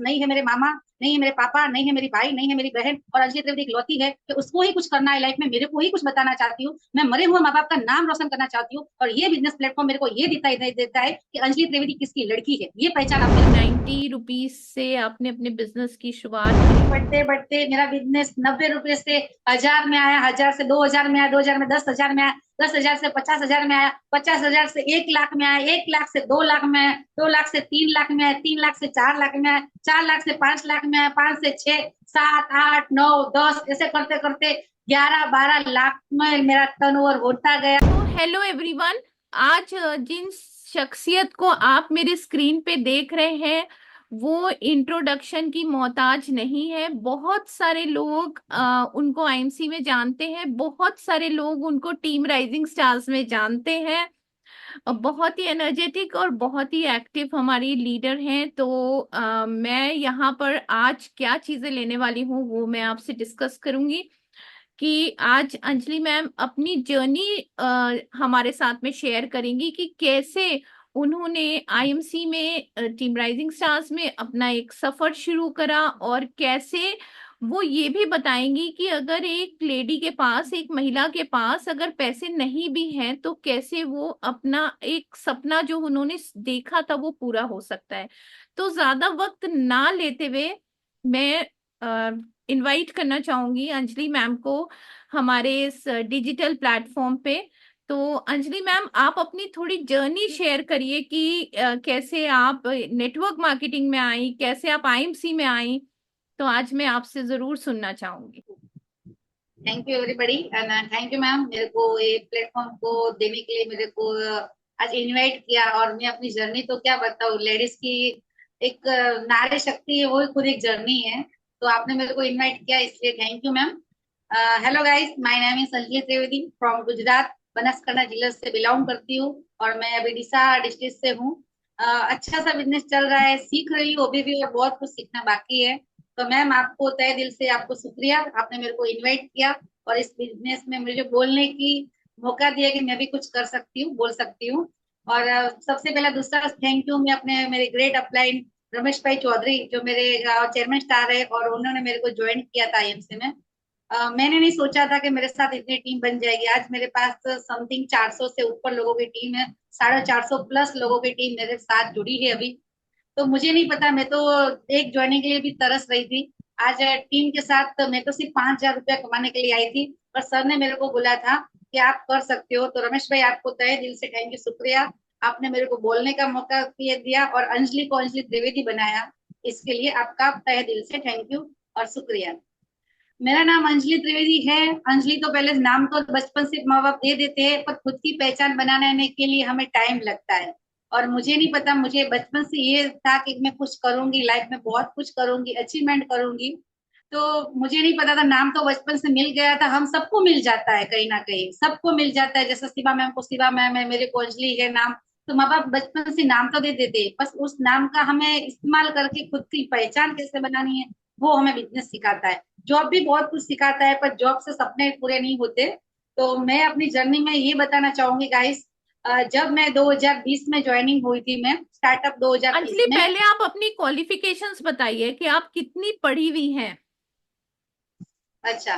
नहीं है मेरे मामा, नहीं है मेरे पापा, नहीं है मेरी भाई, नहीं है मेरी बहन, और अंजलि त्रिवेदी इकलौती है कि उसको ही कुछ करना है लाइफ में, मेरे को ही कुछ बताना चाहती हूँ, मैं मरे हुए माँ बाप का नाम रोशन करना चाहती हूँ, और ये बिजनेस प्लेटफॉर्म मेरे को ये देता है कि अंजलि त्रिवेदी किसकी लड़की है, ये पहचान आप मेरे 90 रुपीज से आपने अपने बिजनेस की शुरुआत की। बढ़ते बढ़ते मेरा बिजनेस 90 रुपए से 1000 में आया, 1000 से 2000 में आया, 2000 में 10,000 में आया, 10,000 से 50,000 में आया, 50,000 से 1 लाख में आया, 1 लाख से 2 लाख में आया, 2 लाख से 3 लाख में आया, 3 लाख से 4 लाख में आया, 4 लाख से 5 लाख में आया, 5 से 6, 7, 8, 9, 10, ऐसे करते करते 11, 12 लाख में मेरा टर्नओवर होता गया। तो हेलो एवरीवन, आज जिन शख्सियत को आप मेरे स्क्रीन पे देख रहे हैं वो इंट्रोडक्शन की मोहताज नहीं है। बहुत सारे लोग उनको आईएमसी में जानते हैं, बहुत सारे लोग उनको टीम राइजिंग स्टार्स में जानते हैं। बहुत ही एनर्जेटिक और बहुत ही एक्टिव हमारी लीडर हैं। तो मैं यहाँ पर आज क्या चीजें लेने वाली हूँ वो मैं आपसे डिस्कस करूंगी कि आज अंजलि मैम अपनी जर्नी हमारे साथ में शेयर करेंगी कि कैसे उन्होंने आईएमसी में टीम राइजिंग स्टार्स में अपना एक सफर शुरू करा, और कैसे वो ये भी बताएंगी कि अगर एक लेडी के पास, एक महिला के पास अगर पैसे नहीं भी हैं तो कैसे वो अपना एक सपना जो उन्होंने देखा था वो पूरा हो सकता है। तो ज्यादा वक्त ना लेते हुए मैं इनवाइट करना चाहूंगी अंजलि मैम को हमारे इस डिजिटल प्लेटफॉर्म पे। तो अंजलि मैम, आप अपनी थोड़ी जर्नी शेयर करिए कि कैसे आप नेटवर्क मार्केटिंग में आई, कैसे आप आईएमसी में आई। तो आज मैं आपसे जरूर सुनना चाहूंगी। Thank you everybody and thank you ma'am, मेरे को ये प्लेटफॉर्म को देने के लिए, मेरे को आज इनवाइट किया। और मैं अपनी जर्नी तो क्या बताऊँ, लेडीज की एक नारी शक्ति है, वो ही खुद एक जर्नी है। तो आपने मेरे को इनवाइट किया, इसलिए thank you ma'am. Hello guys, my name is Sanjay Trivedi from Gujarat, Banaskantha जिला से बिलोंग करती हूँ, और मैं अभी डिसा डिस्ट्रिक्ट से हूँ। अच्छा सा बिजनेस चल रहा है, सीख रही हूँ अभी भी, और बहुत कुछ सीखना बाकी है। तो मैम, आपको तहे दिल से आपको शुक्रिया, आपने मेरे को इनवाइट किया और इस बिजनेस में मुझे बोलने की मौका दिया कि मैं भी कुछ कर सकती हूँ, बोल सकती हूँ। और सबसे पहला दूसरा थैंक यू मैं अपने मेरे ग्रेट अपलाइन रमेश भाई चौधरी, जो मेरे चेयरमैन स्टार है, और उन्होंने मेरे को ज्वाइन किया था आईएमसी में। मैंने नहीं सोचा था कि मेरे साथ इतनी टीम बन जाएगी। आज मेरे पास समथिंग 400 से ऊपर लोगों की टीम है, 450 प्लस लोगों की टीम मेरे साथ जुड़ी है अभी। तो मुझे नहीं पता, मैं तो एक ज्वाइनिंग के लिए भी तरस रही थी। आज टीम के साथ मैं तो सिर्फ 5,000 रुपया कमाने के लिए आई थी, पर सर ने मेरे को बोला था कि आप कर सकते हो। तो रमेश भाई, आपको तहे दिल से थैंक यू, शुक्रिया। आपने मेरे को बोलने का मौका दिया और अंजलि को अंजलि त्रिवेदी बनाया, इसके लिए आपका तहे दिल से थैंक यू और शुक्रिया। मेरा नाम अंजलि त्रिवेदी है। अंजलि तो पहले नाम तो बचपन से माँ बाप दे देते हैं, पर खुद की पहचान बनाने के लिए हमें टाइम लगता है। और मुझे नहीं पता, मुझे बचपन से ये था कि मैं कुछ करूंगी लाइफ में, बहुत कुछ करूंगी, अचीवमेंट करूंगी। तो मुझे नहीं पता था, नाम तो बचपन से मिल गया था। हम सबको मिल जाता है, कहीं ना कहीं सबको मिल जाता है। जैसे शिवा मैम को शिवा मैम है, मेरे को अंजलि है नाम। तो माँ बाप बचपन से नाम तो दे देते हैं, बस उस नाम का हमें इस्तेमाल करके खुद की पहचान कैसे बनानी है, वो हमें बिजनेस सिखाता है। जॉब भी बहुत कुछ सिखाता है, पर जॉब से सपने पूरे नहीं होते। तो मैं अपनी जर्नी में ये बताना चाहूंगी गाइस, जब मैं 2020 में ज्वाइनिंग हुई थी, मैं स्टार्टअप 2020 अंजलि, में। पहले आप अपनी क्वालिफिकेशंस बताइए कि आप कितनी पढ़ी हुई हैं। अच्छा,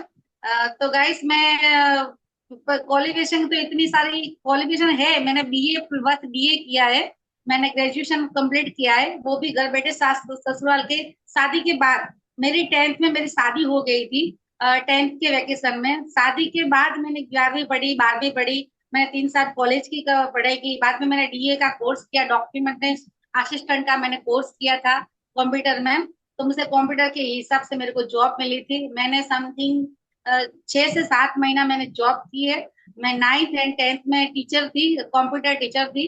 तो गाइस मैं क्वालिफिकेशन तो इतनी सारी क्वालिफिकेशन है। मैंने बीए बस बीए किया है, मैंने ग्रेजुएशन कंप्लीट किया है, वो भी घर बैठे सास ससुराल के। शादी के बाद मेरी 10th में मेरी शादी हो गई थी। 10th के वेकेशन में शादी के बाद मैंने 11वीं पढ़ी, 12वीं पढ़ी। मैंने 3 साल कॉलेज की पढ़ाई की, बाद में मैंने डीए का कोर्स किया, डॉक्यूमेंट असिस्टेंट का मैंने कोर्स किया था कंप्यूटर में। तो मुझे कंप्यूटर के हिसाब से मेरे को जॉब मिली थी। मैंने समथिंग 6 से 7 महीना मैंने जॉब की है। मैं 9th एंड 10th में टीचर थी, कंप्यूटर टीचर थी।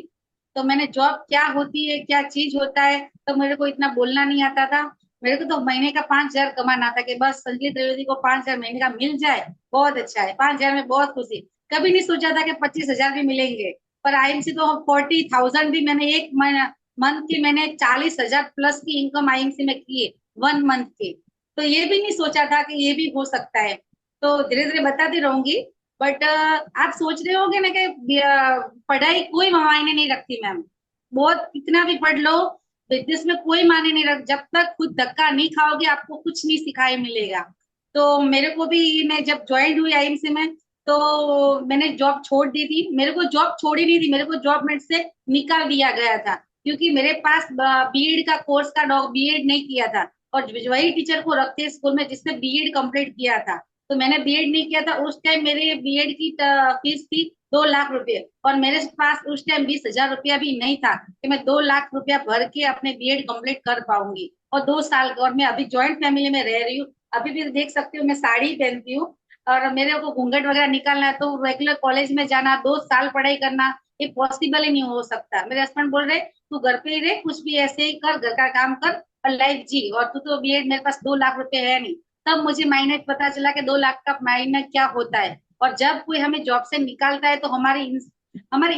तो मैंने जॉब क्या होती है, क्या चीज होता है, तो मेरे को इतना बोलना नहीं आता था। मेरे को तो महीने का 5,000 कमाना था कि बस संजय त्रिवेदी को 5,000 महीने का मिल जाए, बहुत अच्छा है। 5,000 में बहुत खुशी। कभी नहीं सोचा था कि 25,000 भी मिलेंगे। पर आईएमसी तो 40,000 भी मैंने एक महीना, मंथ की मैंने 40,000 प्लस की इनकम आईएमसी में की है, 1 मंथ की। तो ये भी नहीं सोचा था कि ये भी हो सकता है। तो धीरे धीरे बताती रहूंगी। बट आप सोच रहे होगे ना कि पढ़ाई कोई मायने नहीं रखती मैम, बहुत कितना भी पढ़ लो, बिजनेस में कोई मायने नहीं रख, जब तक खुद धक्का नहीं खाओगे आपको कुछ नहीं सिखाई मिलेगा। तो मेरे को भी, मैं जब ज्वाइन हुई आईएमसी में, तो मैंने जॉब छोड़ दी थी। मेरे को जॉब छोड़ी नहीं थी, मेरे को जॉब में से निकाल दिया गया था, क्योंकि मेरे पास बीएड का कोर्स का बीएड नहीं किया था। और वही टीचर को रखते स्कूल में जिसने बीएड कंप्लीट किया था, तो मैंने बीएड नहीं किया था। उस टाइम मेरे बीएड की फीस थी 2 लाख रुपए, और मेरे पास उस टाइम 20,000 रुपया भी नहीं था कि मैं 2 लाख रुपया भर के अपने बीएड कंप्लीट कर पाऊंगी। और 2 साल, और मैं अभी ज्वाइंट फैमिली में रह रही हूँ। अभी भी देख सकती हूँ मैं साड़ी पहनती हूँ, और मेरे को घूंघट वगैरह निकालना है तो रेगुलर कॉलेज में जाना, 2 साल पढ़ाई करना, ये पॉसिबल ही नहीं हो सकता। मेरे हस्बैंड बोल रहे तू घर पे ही रहे, कुछ भी ऐसे ही कर, घर का काम कर और लाइफ जी, और तू तो बीएड, मेरे पास 2 लाख रुपए है नहीं। तब मुझे मायने पता चला कि 2 लाख का मायने क्या होता है। और जब कोई हमें जॉब से निकालता है तो हमारी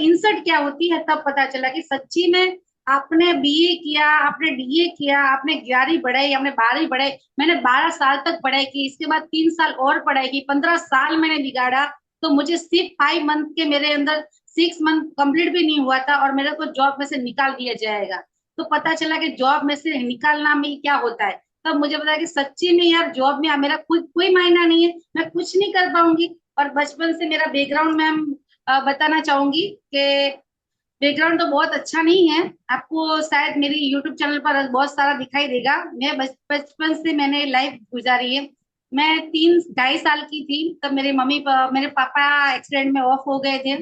इंसल्ट क्या होती है, तब पता चला कि सच्ची में आपने बीए किया, आपने डीए किया, आपने 11वीं पढ़ाई, आपने 12वीं पढ़ाई, मैंने 12 साल तक पढ़ाई की, इसके बाद 3 साल और पढ़ाई की, 15 साल मैंने बिगाड़ा। तो मुझे सिर्फ 5 मंथ के मेरे अंदर 6 मंथ कंप्लीट भी नहीं हुआ था और मेरे को जॉब में से निकाल दिया जाएगा। तो पता चला कि जॉब में से निकालना में क्या होता है। तब मुझे पता कि सच्ची में यार जॉब में मेरा खुद कोई मायना नहीं है, मैं कुछ नहीं कर पाऊंगी। और बचपन से मेरा बैकग्राउंड मैम बताना चाहूंगी कि बैकग्राउंड तो बहुत अच्छा नहीं है, आपको शायद मेरी यूट्यूब चैनल पर बहुत सारा दिखाई देगा। मैं बचपन से मैंने लाइफ गुजारी है। मैं 3 ढाई साल की थी तब मेरे पापा एक्सीडेंट में ऑफ हो गए थे।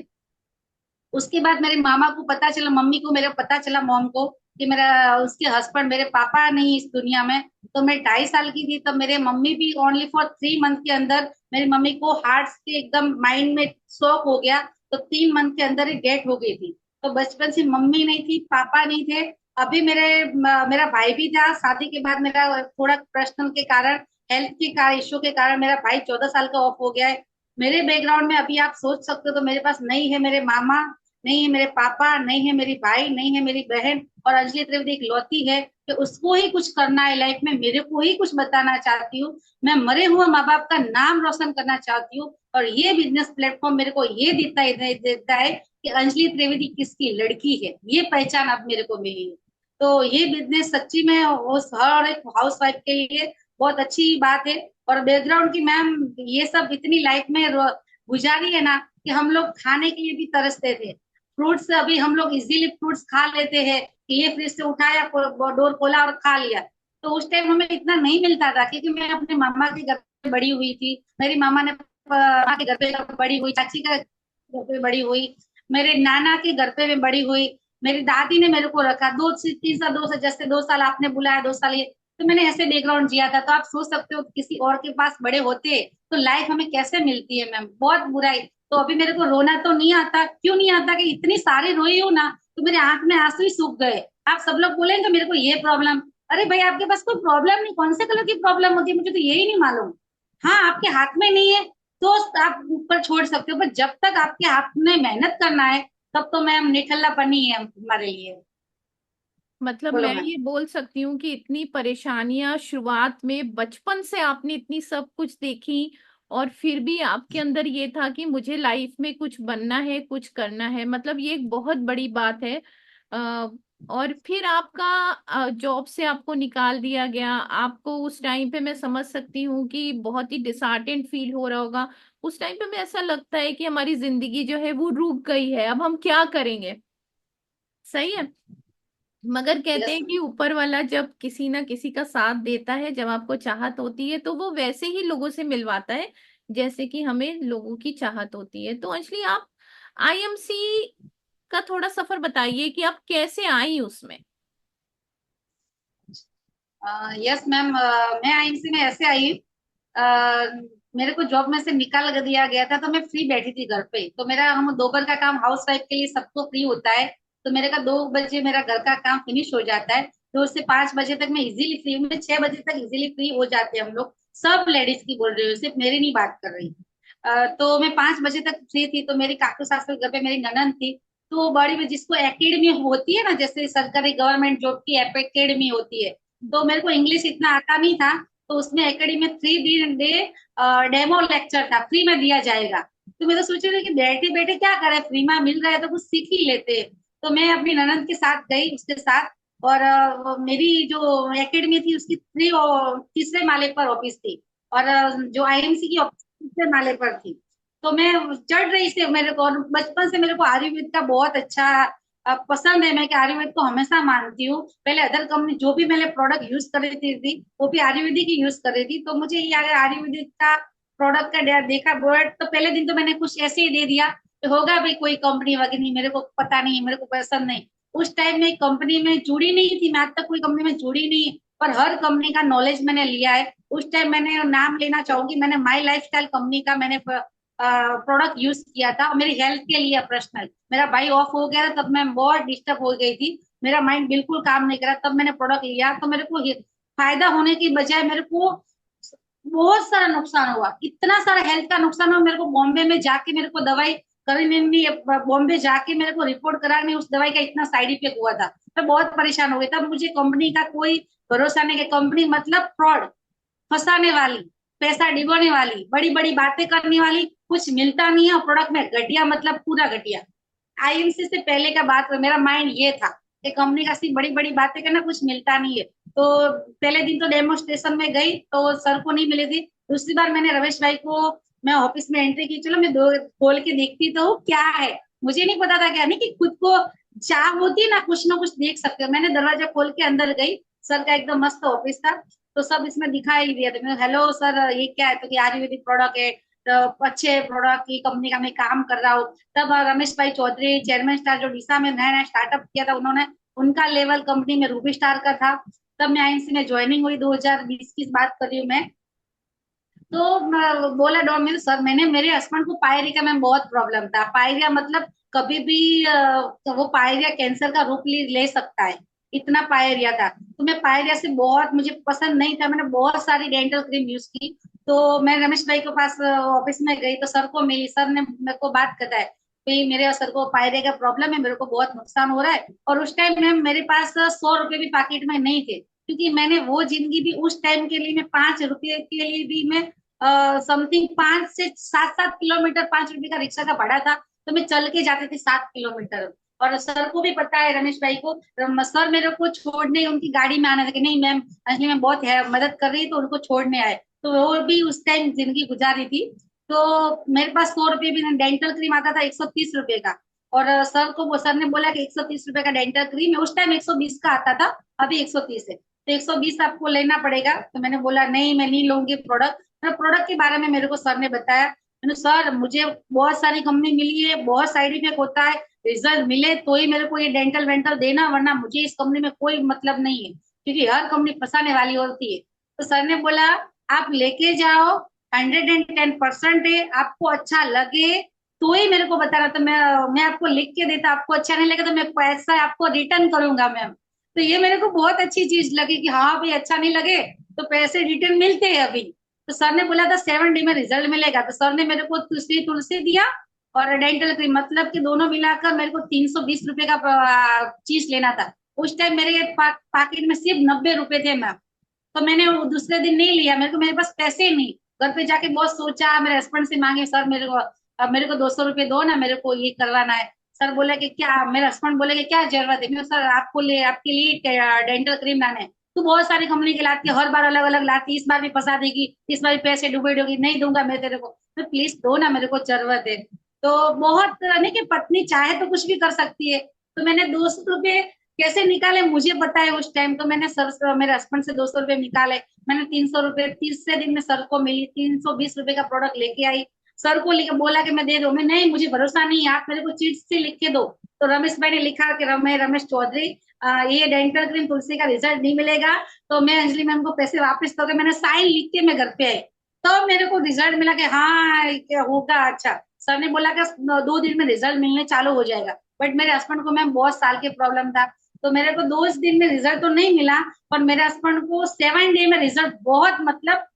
उसके बाद मेरे मामा को पता चला, मम्मी को मेरे पता चला, मॉम को, कि मेरा उसके हस्बैंड, मेरे पापा नहीं इस दुनिया में। तो मैं 2.5 साल की थी तब मेरे मम्मी भी ओनली फॉर 3 मंथ के अंदर, मेरी मम्मी को हार्ट से एकदम माइंड में शॉक हो गया। तो 3 मंथ के अंदर ही डेथ हो गई थी। तो बचपन से मम्मी नहीं थी, पापा नहीं थे। अभी मेरा भाई भी था, शादी के बाद मेरा थोड़ा पर्सनल के कारण, हेल्थ के कारण, इश्यू के कारण मेरा भाई 14 साल का ऑफ हो गया है। मेरे बैकग्राउंड में अभी आप सोच सकते हो, तो मेरे पास नहीं है मेरे मामा, नहीं है मेरे पापा, नहीं है मेरी भाई, नहीं है मेरी बहन, और अंजलि त्रिवेदी इकलौती है कि उसको ही कुछ करना है लाइफ में, मेरे को ही कुछ बताना चाहती हूँ। मैं मरे हुए माँ बाप का नाम रोशन करना चाहती हूँ। और ये बिजनेस प्लेटफॉर्म मेरे को ये देता है कि अंजलि त्रिवेदी किसकी लड़की है, ये पहचान अब मेरे को मिली है। तो ये बिजनेस सच्ची में उस हर एक हाउस वाइफ के लिए बहुत अच्छी बात है। और बैकग्राउंड की मैम, ये सब इतनी लाइफ में गुजारी है ना, कि हम लोग खाने के लिए भी तरसते थे। फ्रूट्स अभी हम लोग इजीली फ्रूट्स खा लेते हैं कि ये फ्रिज से उठाया, डोर खोला और खा लिया। तो उस टाइम हमें इतना नहीं मिलता था, क्योंकि मैं अपने मामा के घर पे बड़ी हुई थी, मेरी मामा ने माँ के घर पे बड़ी हुई, चाची का घर पे बड़ी हुई, मेरे नाना के घर पे मैं बड़ी हुई। मेरी दादी ने मेरे को रखा 2 से 3 साल, 2 से जैसे 2 साल आपने बुलाया, 2 साल ये, तो मैंने ऐसे बैकग्राउंड जिया था। तो आप सोच सकते हो किसी और के पास बड़े होते तो लाइफ हमें कैसे मिलती है मैम, बहुत बुरा है। तो अभी मेरे को रोना तो नहीं आता, क्यों नहीं आता कि इतनी सारी रोई हूँ ना, तो मेरे आंख में आंसू ही सूख गए। आप सब लोग बोलेंगे मेरे को ये प्रॉब्लम, अरे भाई आपके पास कोई प्रॉब्लम नहीं, कौन से कलर की प्रॉब्लम होती है मुझे तो यही नहीं मालूम। हाँ, आपके हाथ में नहीं है तो आप ऊपर छोड़ सकते हो, पर जब तक आपके हाथ में मेहनत करना है, तब तो मैम निठल्लापन ही है हमारे लिए। मतलब बोलो मैं मैम। ये बोल सकती हूँ कि इतनी परेशानियां शुरुआत में, बचपन से आपने इतनी सब कुछ देखी, और फिर भी आपके अंदर ये था कि मुझे लाइफ में कुछ बनना है, कुछ करना है। मतलब ये एक बहुत बड़ी बात है। आ, और फिर आपका जॉब से आपको निकाल दिया गया। आपको उस टाइम पे मैं समझ सकती हूँ कि बहुत ही डिसहार्टेंड फील हो रहा होगा। उस टाइम पे मैं, ऐसा लगता है कि हमारी जिंदगी जो है वो रुक गई है, अब हम क्या करेंगे। सही है। मगर कहते यस हैं कि ऊपर वाला जब किसी ना किसी का साथ देता है, जब आपको चाहत होती है, तो वो वैसे ही लोगों से मिलवाता है जैसे कि हमें लोगों की चाहत होती है। तो अंजलि, आप आईएमसी का थोड़ा सफर बताइए कि आप कैसे आई उसमें। यस मैम, मैं आईएमसी में ऐसे आई। अ, मेरे को जॉब में से निकाल दिया गया था, तो मैं फ्री बैठी थी घर पे। तो मेरा, हम दोपहर का काम हाउस वाइफ के लिए सबको फ्री होता है, तो मेरे का 2 बजे मेरा घर का काम फिनिश हो जाता है। 2 से 5 बजे तक मैं इजीली फ्री हूँ, मैं 6 बजे तक इजीली फ्री हो जाते हैं हम लोग। सब लेडीज की बोल रही हूँ, सिर्फ मेरी नहीं बात कर रही। तो मैं 5 बजे तक फ्री थी, तो मेरी काकू सासू के घर पे मेरी ननद थी। तो बड़ी में जिसको एकेडमी होती है ना, जैसे सरकारी गवर्नमेंट जॉब की एकेडमी होती है, तो मेरे को इंग्लिश इतना आता नहीं था। तो उसमें एकेडमी में 3 दिन डेमो लेक्चर था, फ्री में दिया जाएगा। तो मैं तो सोच रही थी कि बैठे बैठे क्या करें, फ्री में मिल रहा है तो कुछ सीख ही लेते हैं। तो मैं अपनी ननद के साथ गई, उसके साथ और मेरी जो एकेडमी थी उसकी तीसरे माले पर ऑफिस थी, और जो आईएमसी की ऑफिस तीसरे माले पर थी। तो मैं चढ़ रही थी मेरे को, और बचपन से मेरे को आयुर्वेद का बहुत अच्छा पसंद है। मैं कि आयुर्वेद को हमेशा मानती हूँ। पहले अदर कंपनी जो भी मैंने प्रोडक्ट यूज कर रही थी वो भी आयुर्वेदिक ही यूज कर रही थी। तो मुझे ये अगर आयुर्वेदिक का प्रोडक्ट का देखा बोर्ड, तो पहले दिन तो मैंने कुछ ऐसे ही दे दिया कि होगा भाई कोई कंपनी वगैरह, मेरे को पता नहीं, मेरे को पसंद नहीं। उस टाइम में कंपनी में जुड़ी नहीं थी, मैं आज तक कोई कंपनी में जुड़ी नहीं, पर हर कंपनी का नॉलेज मैंने लिया है। उस टाइम मैंने नाम लेना चाहूंगी, मैंने माई लाइफस्टाइल कंपनी का मैंने प्रोडक्ट यूज किया था मेरी हेल्थ के लिए पर्सनल। मेरा भाई ऑफ हो गया था, तब मैं बहुत डिस्टर्ब हो गई थी, मेरा माइंड बिल्कुल काम नहीं कर रहा, तब मैंने प्रोडक्ट लिया। तो मेरे को फायदा होने की बजाय मेरे को बहुत सारा नुकसान हुआ, इतना सारा हेल्थ का नुकसान हुआ। मेरे को बॉम्बे में जाके मेरे को दवाई करने में, बॉम्बे जाके मेरे को रिपोर्ट कराने, उस दवाई का इतना साइड इफेक्ट हुआ था। मैं बहुत परेशान हो गई, तब मुझे कंपनी का कोई भरोसा नहीं, कि कंपनी मतलब फ्रॉड, फंसाने वाली, पैसा डिबोने वाली, बड़ी बड़ी बातें करने वाली, कुछ मिलता नहीं है और प्रोडक्ट में घटिया, मतलब पूरा घटिया। आईएमसी से पहले का बात, मेरा माइंड ये था कि कंपनी का सिर्फ बड़ी बड़ी बातें करना, कुछ मिलता नहीं है। तो पहले दिन तो डेमोस्ट्रेशन में गई तो सर को नहीं मिली थी। दूसरी बार मैंने रमेश भाई को, मैं ऑफिस में एंट्री की, चलो मैं दो खोल के देखती तो हूँ क्या है। मुझे नहीं पता था क्या, नहीं कि खुद को चाह होती है ना कुछ देख सकते हो। मैंने दरवाजा खोल के अंदर गई, सर का एकदम मस्त ऑफिस था। तो सब इसमें दिखाई दिया था, मैं हेलो सर ये क्या है, तो कि आयुर्वेदिक प्रोडक्ट है, तो अच्छे प्रोडक्ट की कंपनी का मैं काम कर रहा हूँ। तब रमेश भाई चौधरी चेयरमैन स्टार, जो डीसा में नया नया स्टार्टअप किया था उन्होंने, उनका लेवल कंपनी में रूबी स्टार का था। तब मैं आईएमसी में ज्वाइनिंग हुई, 2020 की बात कर रही हूँ मैं। तो बोला डॉमिन सर, मैंने मेरे हस्बैंड को पायरिया में बहुत प्रॉब्लम था, पायरिया मतलब कभी भी वो पायरिया कैंसर का रूप ले सकता है, इतना पायरिया था। तो मैं पायरिया से बहुत, मुझे पसंद नहीं था, मैंने बहुत सारी डेंटल क्रीम यूज की। तो मैं रमेश भाई के पास ऑफिस में गई तो सर को मिली, सर ने मेरे को बात बताया कि मेरे सर को पायरिया का प्रॉब्लम है, मेरे को बहुत नुकसान हो रहा है। और उस टाइम में मेरे पास 100 रुपए भी पॉकेट में नहीं थे, क्योंकि मैंने वो जिंदगी भी उस टाइम के लिए, मैं 5 रुपए के लिए भी मैं समथिंग 5 से 7 किलोमीटर, 5 रुपए का रिक्शा का भाड़ा था, तो मैं चल के जाती थी 7 किलोमीटर। और सर को भी पता है, रमेश भाई को, सर मेरे को छोड़ने उनकी गाड़ी में आना था कि नहीं मैम असली में बहुत है मदद कर रही है, तो उनको छोड़ने आए। तो वो भी उस टाइम जिंदगी गुजारी थी। तो मेरे पास 100 रुपये भी, डेंटल क्रीम आता था 130 रुपए का। और सर ने बोला कि 130 रुपए का डेंटल क्रीम है, उस टाइम 120 का आता था, अभी 130 है, तो 120 आपको लेना पड़ेगा। तो मैंने बोला नहीं मैं नहीं लूंगी प्रोडक्ट। प्रोडक्ट के बारे में मेरे को सर ने बताया, मैंने सर मुझे बहुत सारी कंपनी मिली है, बहुत साइड इफेक्ट होता है, रिजल्ट मिले तो ही मेरे को ये डेंटल वेंटल देना, वरना मुझे इस कंपनी में कोई मतलब नहीं है, क्योंकि हर कंपनी फंसाने वाली होती है। तो सर ने बोला आप लेके जाओ, 110% है, आपको अच्छा लगे तो ही मेरे को बताना। तो मैं आपको लिख के देता, आपको अच्छा नहीं लगे तो मैं पैसा आपको रिटर्न करूंगा मैम। तो ये मेरे को बहुत अच्छी चीज लगी कि हाँ भाई अच्छा नहीं लगे तो पैसे रिटर्न मिलते हैं अभी। तो सर ने बोला था 7 डे में रिजल्ट मिलेगा, तो सर ने मेरे को तुलसी तुलसी दिया और डेंटल क्रीम, मतलब कि दोनों मिलाकर मेरे को 320 रुपए का चीज लेना था। उस टाइम मेरे पॉकेट में सिर्फ 90 रुपए थे मैम। तो मैंने वो दूसरे दिन नहीं लिया, मेरे पास पैसे ही नहीं। घर पे जाके बहुत सोचा, मेरे हस्बैंड से मांगे, सर मेरे को अब मेरे को 200 रुपये दो ना, मेरे को ये करवाना है। सर बोले कि क्या, मेरे हस्बैंड बोले कि क्या जरूरत है, मैं सर आपको ले आपके लिए डेंटल क्रीम लाने हैं। तो बहुत सारी कंपनी की लाती है, हर बार अलग अलग लाती, इस बार भी फंसा देगी, इस बार भी पैसे डूबे डोगी, नहीं दूंगा मैं तेरे को, तो प्लीज दो ना, मेरे को जरूरत है। तो बहुत नहीं कि पत्नी चाहे तो कुछ भी कर सकती है। तो मैंने 200 रुपये कैसे निकाले मुझे पता है, उस टाइम तो मैंने सर मेरे हस्बैंड से 200 रुपये निकाले। मैंने 300 रुपये तीसरे दिन में सर को मिली, 320 रुपये का प्रोडक्ट लेके आई। सर को लेके बोला कि मैं दे दूं, मैं नहीं मुझे भरोसा नहीं है, आप मेरे को चीट से लिख के दो। तो रमेश भाई ने लिखा कि रमेश चौधरी ये डेंटल क्रीम तुलसी का रिजल्ट नहीं मिलेगा, तो मैं अंजलि मैम को पैसे वापस दोगे। मैंने साइन लिख के मैं घर पे आई, तो मेरे को रिजल्ट मिला कि हाँ क्या होगा। अच्छा, सर ने बोला कि 2 दिन में रिजल्ट मिलने चालू हो जाएगा, बट मेरे हस्बैंड को मैम बहुत साल के प्रॉब्लम था, तो मेरे को 2 दिन में रिजल्ट तो नहीं मिला, पर मेरे हस्बैंड को 7 डे में रिजल्ट बहुत, मतलब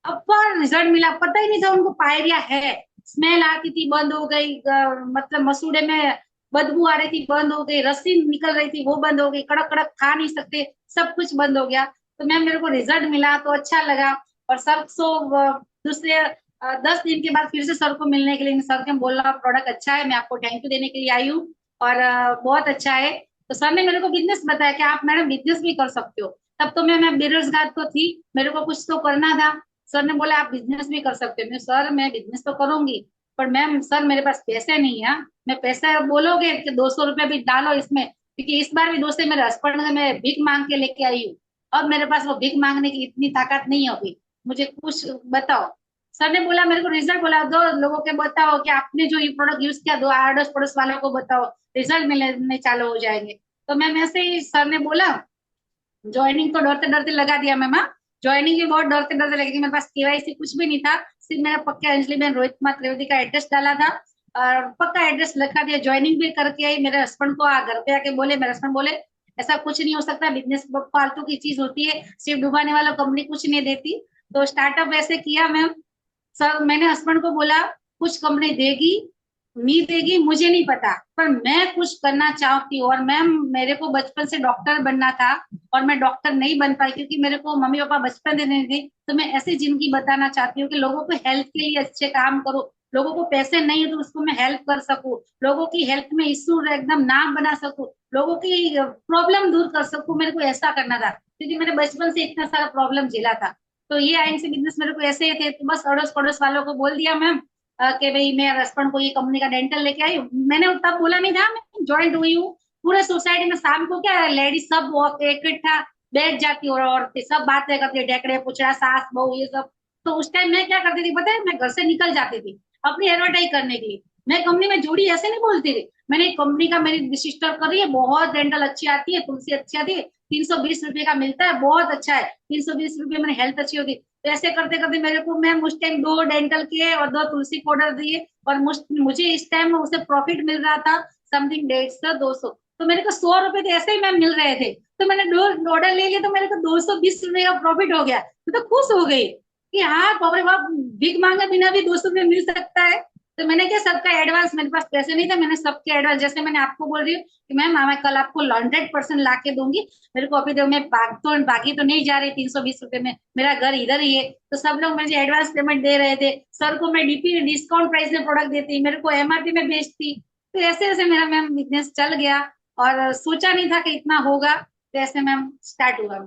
अपर रिजल्ट मिला। पता ही नहीं था उनको पायरिया है। स्मेल आती थी बंद हो गई, मतलब मसूड़े में बदबू आ रही थी बंद हो गई, रस्सी निकल रही थी वो बंद हो गई, कड़क कड़क खा नहीं सकते, सब कुछ बंद हो गया। तो मैम मेरे को रिजल्ट मिला तो अच्छा लगा। और सर सो दूसरे 10 दिन के बाद फिर से सर को मिलने के लिए, सर के बोला प्रोडक्ट अच्छा है, मैं आपको थैंक यू देने के लिए आई हूँ, और बहुत अच्छा है। तो सर ने मेरे को बिजनेस बताया कि आप मैडम बिजनेस भी कर सकते हो। तब तो मैं बेरोजगार तो थी, मेरे को कुछ तो करना था। सर ने बोला आप बिजनेस भी कर सकते हो। मैं सर मैं बिजनेस तो करूंगी, पर मैम सर मेरे पास पैसे नहीं है। मैं पैसा बोलोगे कि 200 रुपये भी डालो इसमें, क्योंकि इस बार भी दोस्त मेरे हस्बैंड ने मैं भीख मांग के लेके आई हूँ। अब मेरे पास वो भीख मांगने की इतनी ताकत नहीं है अभी, मुझे कुछ बताओ। सर ने बोला मेरे को रिजल्ट बोला, दो लोगों के बताओ कि आपने जो ये प्रोडक्ट यूज किया, दो अड़ोस पड़ोस वालों को बताओ, रिजल्ट मिलने चालू हो जाएंगे। तो मैम ऐसे ही सर ने बोला, ज्वाइनिंग तो डरते डरते लगा दिया मैम। हाँ, ज्वाइनिंग भी बहुत डरते डरते लगी। मेरे पास केवाईसी कुछ भी नहीं था, सिर्फ मेरा पक्का अंजलि बहन रोहित कुमार त्रिवेदी का एड्रेस डाला था और पक्का एड्रेस लिखा दिया। ज्वाइनिंग भी करके आई, मेरे हस्बैंड को घर पे आके बोले, मेरे हस्बैंड बोले ऐसा कुछ नहीं हो सकता, बिजनेस फालतू की चीज होती है, सिर्फ डुबाने वाला कंपनी कुछ नहीं देती। तो स्टार्टअप ऐसे किया मैम। सर मैंने हस्बैंड को बोला कुछ कंपनी देगी नहीं देगी मुझे नहीं पता, पर मैं कुछ करना चाहती हूँ। और मैम मेरे को बचपन से डॉक्टर बनना था, और मैं डॉक्टर नहीं बन पाई क्योंकि मेरे को मम्मी पापा बचपन से नहीं थे। तो मैं ऐसी जिंदगी बताना चाहती हूँ कि लोगों को हेल्थ के लिए अच्छे काम करो, लोगों को पैसे नहीं है तो उसको मैं हेल्प कर सकूं, लोगों की हेल्थ में इश्यू एकदम नाम बना सकूं, लोगों की प्रॉब्लम दूर कर सकूं। मेरे को ऐसा करना था क्योंकि मैंने बचपन से इतना सारा प्रॉब्लम झेला था। तो ये आइन से बिजनेस मेरे को ऐसे ही थे, तो बस अड़ोस पड़ोस वालों को बोल दिया मैम कि भाई मैं हस्बैंड को ये कंपनी का डेंटल लेके आई हूँ। मैंने तब बोला नहीं था, मैं ज्वाइंट हुई हूँ। पूरे सोसाइटी में शाम को क्या लेडीज सब इकट्ठा बैठ जाती और औरतें सब बातें करती है, ढेकड़े पुछड़ा सास बहू ये सब। तो उस टाइम मैं क्या करती थी पता है, मैं घर से निकल जाती थी अपनी एडवर्टाइज करने के लिए। मैं कंपनी में जुड़ी ऐसे नहीं बोलती थी, मैंने एक कंपनी का, मेरी सिस्टर कर रही है, बहुत डेंटल अच्छी आती है, तुलसी अच्छी आती है, 320 रुपए का मिलता है, बहुत अच्छा है, 320 रुपये में हेल्थ अच्छी होती है। तो ऐसे करते करते मेरे को मैम उस टाइम 2 डेंटल के और 2 तुलसी पाउडर दिए, और मुझे इस टाइम उसे प्रॉफिट मिल रहा था समथिंग 150 200। तो मेरे को 100 रुपए तो ऐसे ही मैम मिल रहे थे। तो मैंने 2 ऑर्डर ले लिया, तो मेरे को 220 रुपए का प्रॉफिट हो गया। मैं तो खुश हो गई कि हाँ बाप रे बाप, भीख मांगे बिना भी 200 रुपये मिल सकता है। तो मैंने क्या सबका एडवांस, मेरे पास पैसे नहीं था, मैंने सबके एडवांस, जैसे मैंने आपको बोल रही हूँ कि मैम मैं कल आपको 100% ला के दूंगी, मेरे को अभी दो, मैं बाकी तो नहीं जा रही 320 रुपए में, मेरा घर इधर ही है। तो सब लोग मुझे एडवांस पेमेंट दे रहे थे, सर को मैं डीपी डिस्काउंट प्राइस में प्रोडक्ट देती, मेरे को एमआरपी में बेचती। तो ऐसे ऐसे मेरा मैम बिजनेस चल गया, और सोचा नहीं था कि इतना होगा। तो ऐसे मैम स्टार्ट हुआ।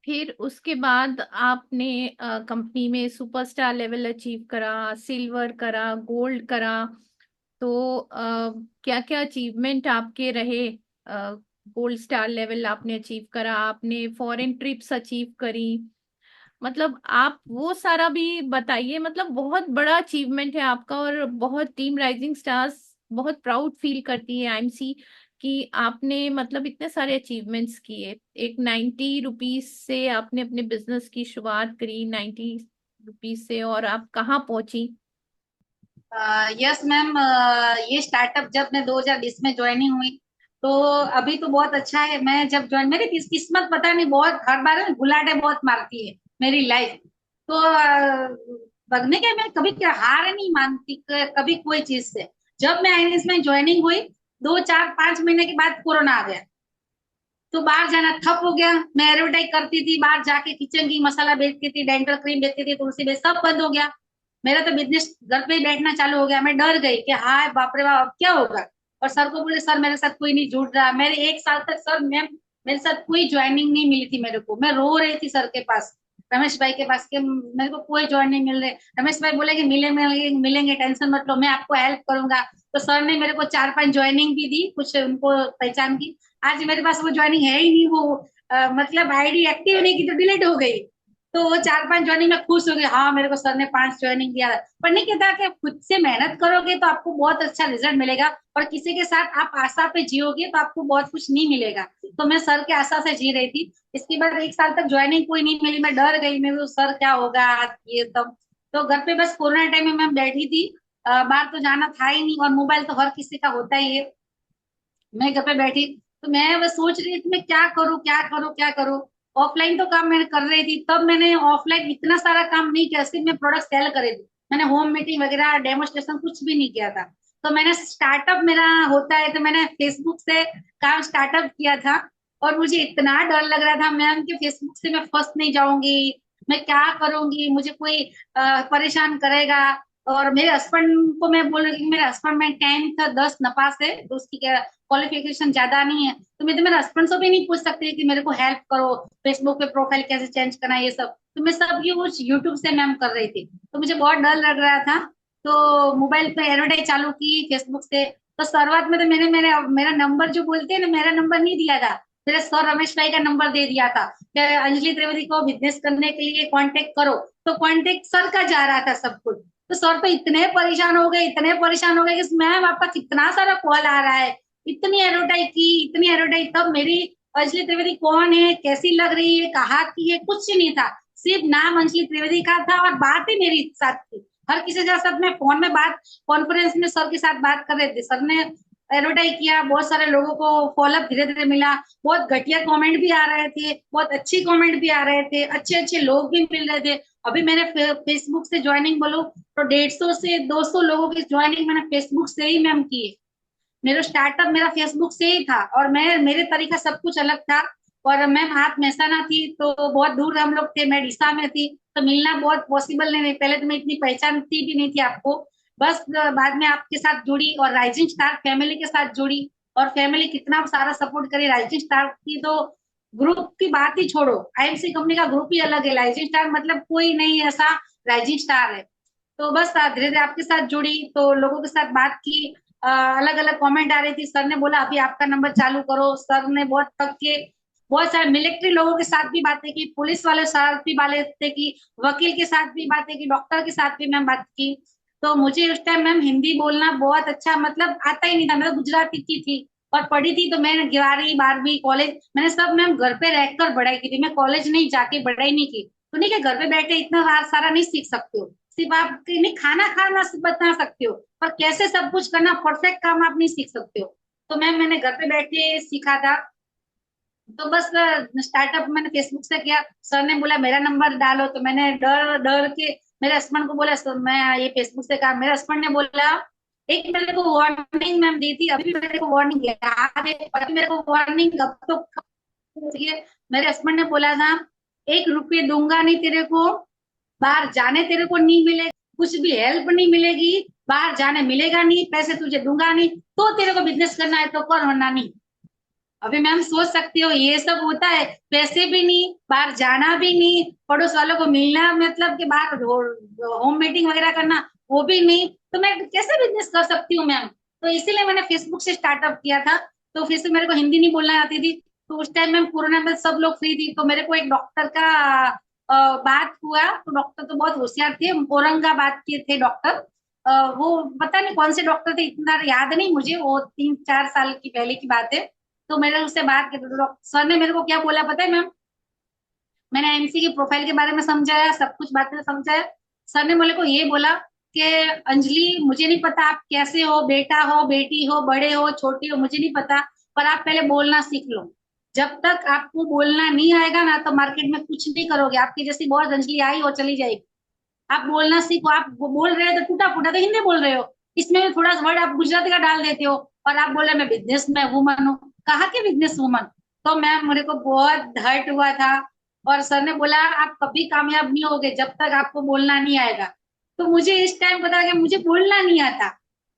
फिर उसके बाद आपने कंपनी में सुपरस्टार लेवल अचीव करा, सिल्वर करा, गोल्ड करा। तो क्या क्या अचीवमेंट आपके रहे? गोल्ड स्टार लेवल आपने अचीव करा, आपने फॉरेन ट्रिप्स अचीव करी, मतलब आप वो सारा भी बताइए। मतलब बहुत बड़ा अचीवमेंट है आपका, और बहुत टीम राइजिंग स्टार्स बहुत प्राउड फील करती है आईएमसी कि आपने मतलब इतने सारे अचीवमेंट्स किए। एक 90 रुपीज से आपने अपने बिजनेस की शुरुआत करी, 90 रुपीज से, और आप कहाँ पहुंची? यस मैम, ये स्टार्टअप जब मैं 2020 में ज्वाइनिंग हुई, तो अभी तो बहुत अच्छा है। मैं जब ज्वाइन, मेरी किस्मत पता नहीं, बहुत हर बार ना गुलाटे बहुत मारती है मेरी लाइफ। तो बगने के मैं कभी क्या हार नहीं मानती कभी कोई चीज से। जब मैं आईएनएस में ज्वाइनिंग हुई, 2 4 5 महीने के बाद कोरोना आ गया, तो बाहर जाना ठप हो गया। मैं एडवर्टाइज करती थी, बाहर जाके किचन की मसाला बेचती थी, डेंटल क्रीम बेचती थी, तुलसी बेच, सब बंद हो गया। मेरा तो बिजनेस घर पे ही बैठना चालू हो गया। मैं डर गई कि हाँ बाप रे बाप अब क्या होगा। और सर को बोले सर मेरे साथ कोई नहीं जुड़ रहा। मेरे 1 साल तक सर मैम मेरे साथ कोई ज्वाइनिंग नहीं मिली थी मेरे को। मैं रो रही थी सर के पास, रमेश भाई के पास, कि मेरे को कोई ज्वाइन नहीं मिल रहे। रमेश भाई बोले कि मिलेंगे मिलेंगे, टेंशन मत लो, मैं आपको हेल्प करूंगा। तो सर ने मेरे को 4 5 ज्वाइनिंग भी दी, कुछ उनको पहचान की। आज मेरे पास वो ज्वाइनिंग है ही नहीं, वो मतलब आईडी एक्टिव नहीं की तो डिलीट हो गई। तो वो 4 5 ज्वाइनिंग में खुश हो गई, हाँ मेरे को सर ने 5 ज्वाइनिंग दिया। पर नहीं कहता कि खुद से मेहनत करोगे तो आपको बहुत अच्छा रिजल्ट मिलेगा, और किसी के साथ आप आशा पे जियोगे तो आपको बहुत कुछ नहीं मिलेगा। तो मैं सर के आशा से जी रही थी। इसके बाद 1 साल तक ज्वाइनिंग कोई नहीं मिली, मैं डर गई, मैं तो सर क्या होगा ये तब। तो घर पे बस कोरोना टाइम में मैं बैठी थी, बाहर तो जाना था ही नहीं, और मोबाइल तो हर किसी का होता ही है। मैं घर पे बैठी, तो मैं बस सोच रही थी मैं क्या करूँ क्या करूँ क्या करूँ। ऑफलाइन तो काम मैं कर रही थी, तब मैंने ऑफलाइन इतना सारा काम नहीं किया, सिर्फ मैं प्रोडक्ट सेल करे थी। मैंने होम मीटिंग वगैरह डेमोस्ट्रेशन कुछ भी नहीं किया था। तो मैंने स्टार्टअप मेरा होता है, तो मैंने फेसबुक से काम स्टार्टअप किया था। और मुझे इतना डर लग रहा था मैम कि फेसबुक से मैं फंस नहीं जाऊंगी, मैं क्या करूंगी, मुझे कोई परेशान करेगा। और मेरे हस्बैंड को मैं बोल रही हूँ, मेरे हस्बैंड में 10th 10 नपास है, तो उसकी क्या क्वालिफिकेशन ज्यादा नहीं है, तो मैं तो मेरे हस्बैंड से भी नहीं पूछ सकती कि मेरे को हेल्प करो, फेसबुक पे प्रोफाइल कैसे चेंज करना है ये सब, तो मैं सब ये कुछ यूट्यूब से मैम कर रही थी, तो मुझे बहुत डर लग रहा था। तो मोबाइल पे एडवर्टाइज चालू की फेसबुक से। तो शुरुआत में तो मैंने मेरा मेरा नंबर जो बोलते हैं ना, मेरा नंबर नहीं दिया था, मेरे सर रमेश भाई का नंबर दे दिया था कि अंजलि त्रिवेदी को बिजनेस करने के लिए कांटेक्ट करो। तो कांटेक्ट सर का जा रहा था सब कुछ। तो सर तो इतने परेशान हो गए, इतने परेशान हो गए कि मैम आपका कितना सारा कॉल आ रहा है, इतनी एडवर्टाइज की, इतनी एडवर्टाइज, तब मेरी अंजलि त्रिवेदी कौन है, कैसी लग रही है, कहाँ की है, कुछ नहीं था, सिर्फ नाम अंजलि त्रिवेदी का था और बात ही मेरी साथ थी। हर किसी के साथ मैं फोन में बात, कॉन्फ्रेंस में सर के साथ बात कर रहे थे, सर ने एडवर्टाइज किया, बहुत सारे लोगों को फॉलोअप धीरे धीरे मिला, बहुत घटिया कमेंट भी आ रहे थे, बहुत अच्छी कमेंट भी आ रहे थे, अच्छे अच्छे लोग भी मिल रहे थे। अभी मैंने फेसबुक से ज्वाइनिंग बोलो तो 150 से 200 लोगों की ज्वाइनिंग मैंने फेसबुक से ही मैम की है। मेरा स्टार्टअप मेरा फेसबुक से ही था, और मैं मेरे तरीका सब कुछ अलग था। और मैम आप महसाना थी तो बहुत दूर हम लोग थे, मैं डिसा में थी, तो मिलना बहुत पॉसिबल नहीं, पहले तो मैं इतनी पहचानती भी नहीं थी आपको। बस बाद में आपके साथ जुड़ी और राइजिंग स्टार फैमिली के साथ जुड़ी, और फैमिली कितना सारा सपोर्ट करी राइजिंग स्टार की, तो ग्रुप की बात ही छोड़ो, आईएमसी कंपनी का ग्रुप ही अलग है, राइजिंग स्टार मतलब कोई नहीं ऐसा राइजिंग स्टार है। तो बस धीरे धीरे आपके साथ जुड़ी, तो लोगों के साथ बात की, अलग अलग कमेंट आ रही थी, सर ने बोला अभी आपका नंबर चालू करो, सर ने बहुत थक के बहुत सारे मिलिट्री लोगों के साथ भी बातें की, पुलिस वाले साथ भी बातें की, वकील के साथ भी बातें की, डॉक्टर के साथ भी मैम बात की। तो मुझे उस टाइम मैम हिंदी बोलना बहुत अच्छा मतलब आता ही नहीं था, मैं तो गुजराती की थी और पढ़ी थी, तो मैंने 11वीं 12वीं कॉलेज मैंने सब मैम घर पे रहकर पढ़ाई की थी, मैं कॉलेज नहीं जाके पढ़ाई नहीं की। तो नहीं कि घर पे बैठे इतना सारा नहीं सीख सकते हो, सिर्फ आप नहीं खाना खाना बता सकते हो, पर कैसे सब कुछ करना परफेक्ट काम आप नहीं सीख सकते हो। तो मैम मैंने घर पे बैठे सीखा था। तो बस स्टार्टअप मैंने फेसबुक से किया, सर ने बोला मेरा नंबर डालो, तो मैंने डर डर के मेरे हस्बैंड को बोला, सर मैं ये फेसबुक से कहा, मेरे हस्बैंड ने बोला, एक मेरे को वार्निंग मैम दी थी, अभी भी मेरे को वार्निंग याद है, और अभी मेरे को वार्निंग अब तो मेरे हस्बैंड ने बोला था, 1 रुपये दूंगा नहीं तेरे को, बाहर जाने तेरे को नहीं मिलेगा, कुछ भी हेल्प नहीं मिलेगी, बाहर जाने मिलेगा नहीं, पैसे तुझे दूंगा नहीं, तो तेरे को बिजनेस करना है तो कर, वरना नहीं। अभी मैम सोच सकती हो ये सब होता है, पैसे भी नहीं, बाहर जाना भी नहीं, पड़ोस वालों को मिलना, मतलब कि बाहर होम मीटिंग वगैरह करना वो भी नहीं, तो मैं कैसे बिजनेस कर सकती हूँ मैम। तो इसीलिए मैंने फेसबुक से स्टार्टअप किया था। तो फिर से मेरे को हिंदी नहीं बोलना आती थी, तो उस टाइम मैम कोरोना में सब लोग फ्री थी, तो मेरे को एक डॉक्टर का बात हुआ, तो डॉक्टर तो बहुत होशियार थे, औरंगाबाद के थे डॉक्टर। वो पता नहीं कौन से डॉक्टर थे, इतना याद नहीं मुझे, वो 3-4 साल की पहले की बात है। तो मैंने उससे बात की, तो सर ने मेरे को क्या बोला पता है मैम, मैंने एमसी की प्रोफाइल के बारे में समझाया, सब कुछ बातें समझाया। सर ने मेरे को ये बोला कि अंजलि मुझे नहीं पता आप कैसे हो, बेटा हो बेटी हो बड़े हो छोटी हो मुझे नहीं पता, पर आप पहले बोलना सीख लो। जब तक आपको बोलना नहीं आएगा ना, तो मार्केट में कुछ नहीं करोगे, आपकी जैसी बहुत अंजलि आई और चली जाएगी। आप बोलना सीखो, आप बोल रहे हो तो टूटा फूटा तो हिंदी बोल रहे हो, इसमें भी थोड़ा सा वर्ड आप गुजराती का डाल देते हो, और आप बोल रहे मैं बिजनेस में वूमन हूँ, कहा के बिजनेस वूमन। तो मैम मेरे को बहुत हर्ट हुआ था, और सर ने बोला आप कभी कामयाब नहीं होगे जब तक आपको बोलना नहीं आएगा। तो मुझे इस टाइम पता कि मुझे बोलना नहीं आता,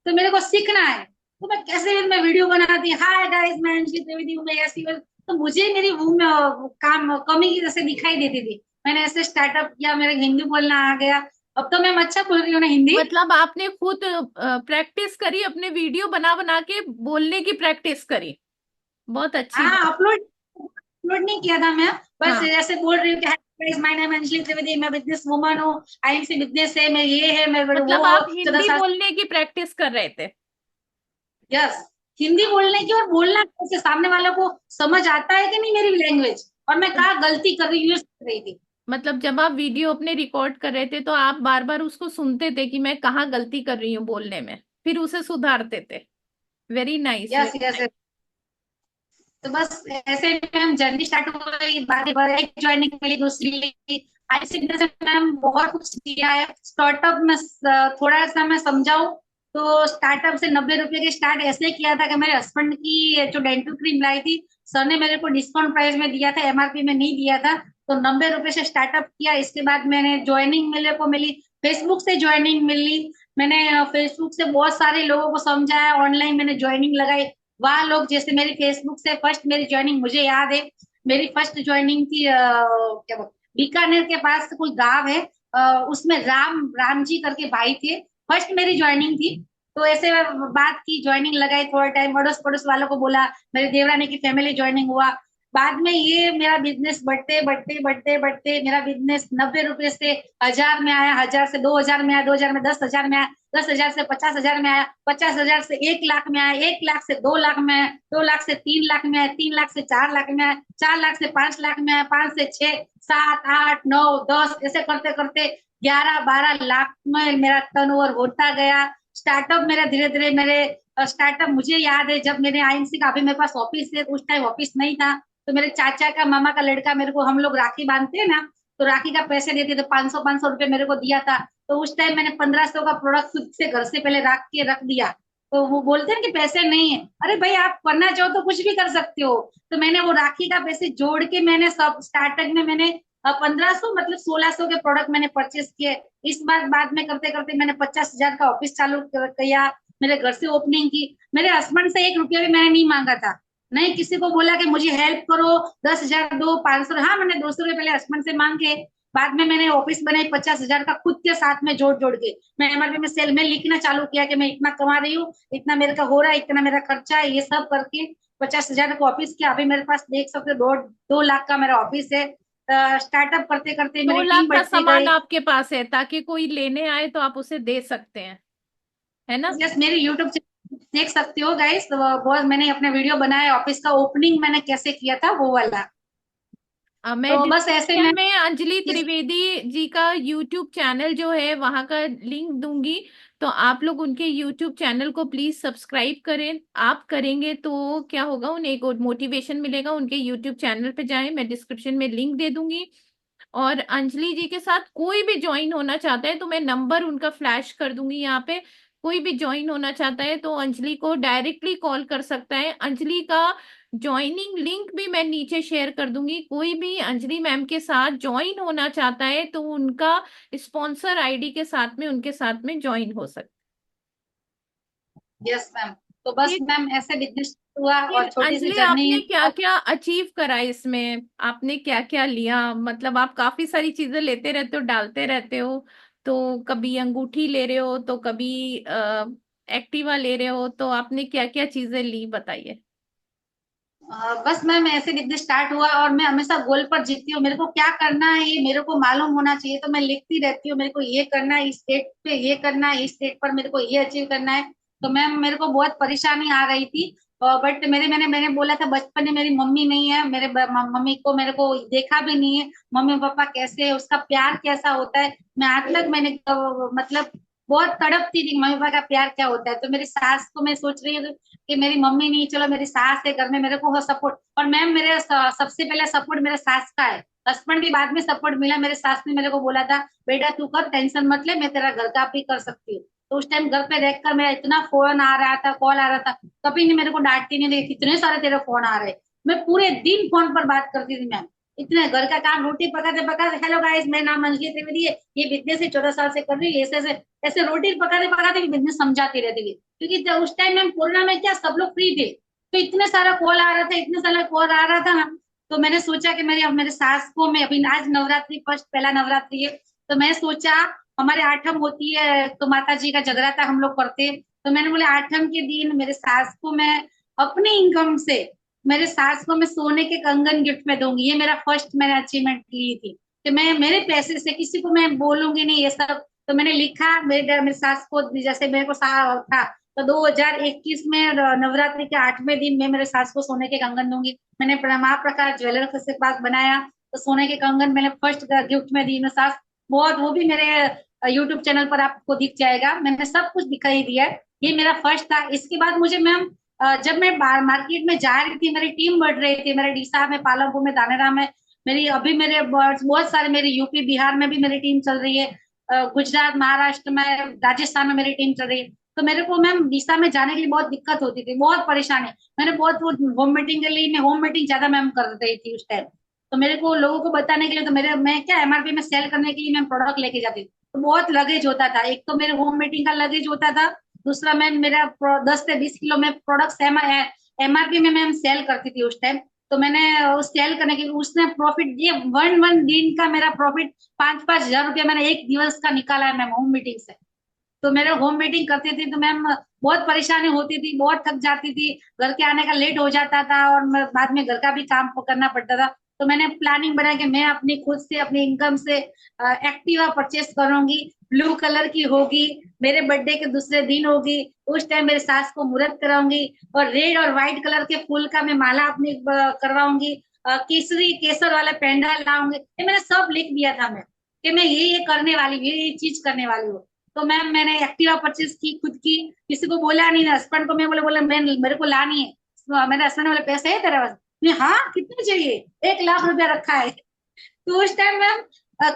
तो मेरे को सीखना है। तो मैं कैसे भी मैं वीडियो बनाती, हाय गाइस मैं अंजलि त्रिवेदी हूँ, मैं ऐसी हूँ। तो मुझे मेरी वो काम कमी की जैसे दिखाई देती थी, मैंने ऐसे स्टार्टअप किया, मेरे हिंदी बोलना आ गया। अब तो मैम अच्छा बोल रही हूँ ना हिंदी। मतलब आपने खुद प्रैक्टिस करी, अपने वीडियो बना बना के बोलने की प्रैक्टिस करी। बहुत अच्छी हाँ बात। अपलोड अपलोड नहीं किया था मैं, बस हाँ, ऐसे बोल रही हूँ कि माय नेम अंजलि त्रिवेदी, मैं बिजनेस वुमन हूँ, आईएमसी बिजनेस है, मैं ये है मैं मतलब वो आप 14 हिंदी साल। बोलने की प्रैक्टिस कर रहे थे। यस, हिंदी बोलने की, और बोलना कैसे सामने वालों को समझ आता है कि नहीं मेरी लैंग्वेज, और मैं कहाँ गलती कर रही हूँ कर रही थी। मतलब जब आप वीडियो अपने रिकॉर्ड कर रहे थे तो आप बार बार उसको सुनते थे कि मैं कहाँ गलती कर रही हूँ बोलने में, फिर उसे सुधारते थे। Very nice, yes very yes. Nice. तो बस ऐसे मैम जर्नी स्टार्ट हो गई, बारी बारी एक ज्वाइनिंग मिली, दूसरी, ऐसे से मैम बहुत कुछ किया है स्टार्टअप में। थोड़ा सा मैं समझाऊं, तो स्टार्टअप से 90 रुपए के स्टार्ट ऐसे किया था कि मेरे हस्बैंड की जो डेंटल क्रीम लाई थी, सर ने मेरे को डिस्काउंट प्राइस में दिया था, एमआरपी में नहीं दिया था, तो 90 रुपए से स्टार्टअप किया। इसके बाद मैंने ज्वाइनिंग मेरे को मिली फेसबुक से ज्वाइनिंग मिली। मैंने फेसबुक से बहुत सारे लोगों को समझाया, ऑनलाइन मैंने ज्वाइनिंग लगाई। वह लोग जैसे मेरी फेसबुक से फर्स्ट मेरी ज्वाइनिंग मुझे याद है, मेरी फर्स्ट ज्वाइनिंग थी क्या बीकानेर के पास कोई गांव है, उसमें राम जी करके भाई थे। फर्स्ट मेरी ज्वाइनिंग थी। तो ऐसे बात की, ज्वाइनिंग लगाई, थोड़ा टाइम अड़ोस पड़ोस वालों को बोला, मेरे देवरानी की फैमिली ज्वाइनिंग हुआ। बाद में ये मेरा बिजनेस बढ़ते बढ़ते बढ़ते बढ़ते मेरा बिजनेस 90 रुपए से 1000 में आया, 1000 से 2000 में आया, 2000 में 10,000 में आया, 10,000 से 50,000 में आया, 50,000 से 1 लाख में आया, 1 लाख से 2 लाख में आया, 2 लाख से 3 लाख में आया, 3 लाख से 4 लाख में आया, 4 लाख से 5 लाख में आया, 5 से 6, 7, 8, 9, 10 ऐसे करते करते 11, 12 लाख में मेरा टर्नओवर होता गया। स्टार्टअप मेरा धीरे धीरे मेरे स्टार्टअप मुझे याद है जब मैंने आईएनसी का, अभी मेरे पास ऑफिस है, उस टाइम ऑफिस नहीं था। तो मेरे चाचा का मामा का लड़का मेरे को, हम लोग राखी बांधते हैं ना, तो राखी का पैसे देते तो 500 रुपए मेरे को दिया था। तो उस टाइम मैंने 1500 का प्रोडक्ट खुद से घर से पहले रख के रख दिया। तो वो बोलते हैं कि पैसे नहीं है, अरे भाई आप करना चाहो तो कुछ भी कर सकते हो। तो मैंने वो राखी का पैसे जोड़ के मैंने सब स्टार्टअप में मैंने 1500 मतलब 1600 के प्रोडक्ट मैंने परचेस किए। इस बार बाद में करते करते मैंने 50,000 का ऑफिस चालू किया, मेरे घर से ओपनिंग की। मेरे हस्बैंड से 1 रुपया भी मैंने नहीं मांगा था, नहीं किसी को बोला कि मुझे हेल्प करो, 10,000 दो, 500, हाँ मैंने 200 रुपये पहले हस्बैंड से मांग के, बाद में मैंने ऑफिस बनाई 50,000 का खुद के साथ में जोड़ जोड़ के। मैं एमआरपी में सेल में लिखना चालू किया कि मैं इतना कमा रही हूँ, इतना मेरे का हो रहा है, इतना मेरा खर्चा है, ये सब करके 50,000 का ऑफिस किया। अभी मेरे पास देख सकते हो 2 लाख का मेरा ऑफिस है। स्टार्टअप करते करते दो मेरी टीम लाख का बढ़ती सामान गई। आपके पास है ताकि कोई लेने आए तो आप उसे दे सकते हैं, है ना? यस, मेरी यूट्यूब चैनल देख सकते हो गाइस, तो बहुत मैंने अपने वीडियो बनाया, ऑफिस का ओपनिंग मैंने कैसे किया था वो वाला। मैं तो बस ऐसे डिस्क्रिप्शन में में अंजलि इस त्रिवेदी जी का यूट्यूब चैनल जो है वहां का लिंक दूंगी। तो आप लोग उनके यूट्यूब चैनल को प्लीज सब्सक्राइब करें। आप करेंगे तो क्या होगा, उन्हें एक मोटिवेशन मिलेगा। उनके यूट्यूब चैनल पे जाएं, मैं डिस्क्रिप्शन में लिंक दे दूंगी। और अंजलि जी के साथ कोई भी ज्वाइन होना चाहता है तो मैं नंबर उनका फ्लैश कर दूंगी यहाँ पे। कोई भी ज्वाइन होना चाहता है तो अंजलि को डायरेक्टली कॉल कर सकता है। अंजलि का ज्वाइनिंग लिंक भी मैं नीचे शेयर कर दूंगी। कोई भी अंजलि मैम के साथ ज्वाइन होना चाहता है तो उनका स्पॉन्सर आईडी के साथ में उनके साथ में ज्वाइन हो सकता यस मैम। तो बस है। मैम ऐसे बिजनेस हुआ फिर और छोटी सी अंजलि जर्नी। आपने क्या क्या अचीव करा इसमें? आपने क्या क्या लिया? मतलब आप काफी सारी चीजें लेते रहते हो, डालते रहते हो। तो कभी अंगूठी ले रहे हो तो कभी एक्टिवा ले रहे हो, तो आपने क्या क्या चीजें ली बताइए। बस मैम ऐसे बिजनेस स्टार्ट हुआ और मैं हमेशा गोल पर जीती हूँ, मेरे को क्या करना है ये मेरे को मालूम होना चाहिए, तो मैं लिखती रहती हूँ, मेरे को ये करना है, इस स्टेट पे ये करना है, इस स्टेट पर मेरे को ये अचीव करना है। तो मैम मेरे को बहुत परेशानी आ रही थी। बट मैंने बोला था बचपन में, मेरी मम्मी नहीं है, मेरे मम्मी को मेरे को देखा भी नहीं है, मम्मी पापा कैसे है, उसका प्यार कैसा होता है मैं आज तक मैंने मतलब बहुत तड़पती थी मम्मी पापा का प्यार क्या होता है। तो मेरी सास को मैं सोच रही हूँ कि मेरी मम्मी नहीं, चलो मेरी सास है घर में, मेरे को हो सपोर्ट। और मैम मेरे सबसे पहले सपोर्ट मेरे सास का है, हस्बैंड के बाद में सपोर्ट मिला। मेरे सास ने मेरे को बोला था बेटा तू कर, टेंशन मत ले, मैं तेरा घर का भी कर सकती हूँ। तो उस टाइम घर पे रहकर मेरा इतना फोन आ रहा था, कॉल आ रहा था, कभी नहीं मेरे को डांटती नहीं थी, कितने सारे तेरे फोन आ रहे। मैं पूरे दिन फोन पर बात करती थी मैम, इतने घर का काम, रोटी पकाते पकाते, हेलो गाइस मेरा नाम अंजलि त्रिवेदी है, ये बिजनेस है, 14 साल से कर रही है, ऐसे ऐसे ऐसे रोटी पकाते पकाते बिजनेस समझाती रहती थी। क्योंकि उस टाइम में कोरोना में क्या सब लोग फ्री थे, तो इतने सारा कॉल आ रहा था, इतने सारा कॉल आ रहा था ना। तो मैंने सोचा कि मेरे सास को मैं अभी, आज नवरात्रि फर्स्ट पहला नवरात्रि है, तो मैं सोचा हमारे आठम होती है तो माता जी का जगराता हम लोग करते हैं। तो मैंने बोले आठम के दिन मेरे सास को मैं अपनी इनकम से, मेरे सास को मैं सोने के कंगन गिफ्ट में दूंगी, ये मेरा फर्स्ट मैंने अचीवमेंट ली थी कि मैं मेरे पैसे से किसी को मैं बोलूंगी नहीं ये सब। तो मैंने लिखा मेरे सास को, जैसे मेरे को था तो 2021 में नवरात्रि के 8वें दिन में मेरे सास को सोने के कंगन दूंगी। मैंने माँ प्रकाश ज्वेलर से पास बनाया, तो सोने के कंगन मैंने फर्स्ट गिफ्ट में दी मेरे सास। बहुत, वो भी मेरे यूट्यूब चैनल पर आपको दिख जाएगा, मैंने सब कुछ दिखाई दिया है। ये मेरा फर्स्ट था। इसके बाद मुझे मैम जब मैं मार्केट में जा रही थी, मेरी टीम बढ़ रही थी, मेरे डीसा में, पालमपुर में, दानेरा में, मेरी अभी मेरे बहुत सारे, मेरी यूपी बिहार में भी मेरी टीम चल रही है, गुजरात महाराष्ट्र में, राजस्थान में मेरी टीम चल रही है। तो मेरे को मैम डीसा में जाने के लिए बहुत दिक्कत होती थी, बहुत परेशानी। मैंने बहुत वो होम मीटिंग के लिए, मैं होम मीटिंग ज्यादा मैम कर रही थी उस टाइम। तो मेरे को लोगों को बताने के लिए, तो मैं क्या एमआरपी में सेल करने के लिए मैं प्रोडक्ट लेके जाती थी। तो बहुत लगेज होता था। एक तो मेरे होम मीटिंग का लगेज होता था, दूसरा मैम मेरा 10 से 20 किलो में प्रोडक्ट्स एमआरपी में मैम सेल करती थी उस टाइम। तो मैंने उस सेल करने के उसने प्रॉफिट ये वन वन दिन का मेरा प्रॉफिट 5-5 हजार रुपया मैंने एक दिवस का निकाला है मैम होम मीटिंग से। तो मेरे होम मीटिंग करती थी तो मैम बहुत परेशानी होती थी, बहुत थक जाती थी, घर के आने का लेट हो जाता था और बाद में घर का भी काम करना पड़ता था। तो मैंने प्लानिंग बनाया कि मैं अपनी खुद से अपनी इनकम से एक्टिवा परचेस करूंगी, ब्लू कलर की होगी, मेरे बर्थडे के दूसरे दिन होगी, उस टाइम मेरे सास को मुहूर्त कराऊंगी और रेड और व्हाइट कलर के फूल का मैं माला अपनी करवाऊंगी, केसरी केसर वाला पेंडा लाऊंगी। ये मैंने सब लिख दिया था मैं कि मैं ये करने वाली हूँ, ये चीज करने वाली हूँ। तो मैम मैंने एक्टिवा परचेज की खुद की, किसी को बोला नहीं, हस्बैंड को मैं बोले बोले मैं मेरे को लानी है। तो मेरे हस्बैंड बोले पैसे है तेरे पास? मैं हाँ कितने चाहिए, 1 लाख रुपया रखा है। तो उस टाइम मैम